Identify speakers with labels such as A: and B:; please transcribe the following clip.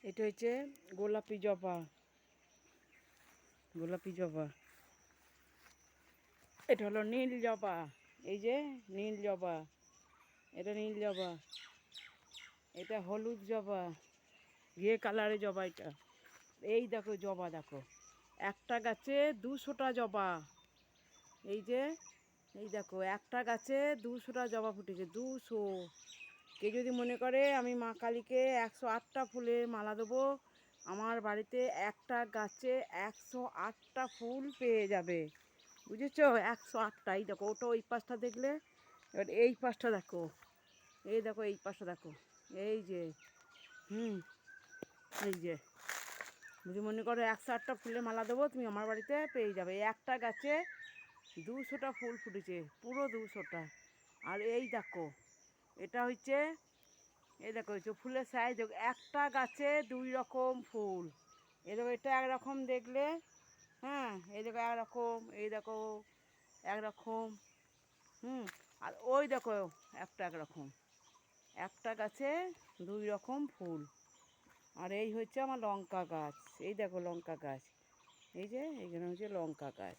A: এটা হচ্ছে গোলাপি জবা। গোলাপি জবা। এটা হলো নীল জবা। এই যে নীল জবা, এটা নীল জবা। এটা হলুদ জবা, ঘিয়ে কালারের জবা। এটা এই দেখো জবা, দেখো একটা গাছে 200টা জবা। এই যে এই দেখো একটা গাছে 200টা জবা ফুটেছে, 200। কে যদি মনে করে আমি মা কালীকে 108টা ফুলের মালা দেবো, আমার বাড়িতে একটা গাছে 108টা ফুল পেয়ে যাবে, বুঝেছো? 108টা। এই দেখো ওটা ওই পাশটা দেখলে, এবার এই পাশটা দেখো, এই দেখো এই পাশটা দেখো, এই যে এই যে যদি মনে করো 108টা ফুলের মালা দেবো, তুমি আমার বাড়িতে পেয়ে যাবে। একটা গাছে 200টা ফুল ফুটেছে, পুরো 200টা। আর এই দেখো এটা হচ্ছে, এই দেখো হচ্ছে ফুলের সাইজ দেখো, একটা গাছে 2 রকম ফুল। এই দেখো এটা একরকম দেখলে, হ্যাঁ এই দেখো একরকম, এই দেখো একরকম, আর ওই দেখো একটা একরকম। একটা গাছে 2 রকম ফুল। আর এই হচ্ছে আমার লঙ্কা গাছ। এই দেখো লঙ্কা গাছ, এই যে এইখানে হচ্ছে লঙ্কা গাছ।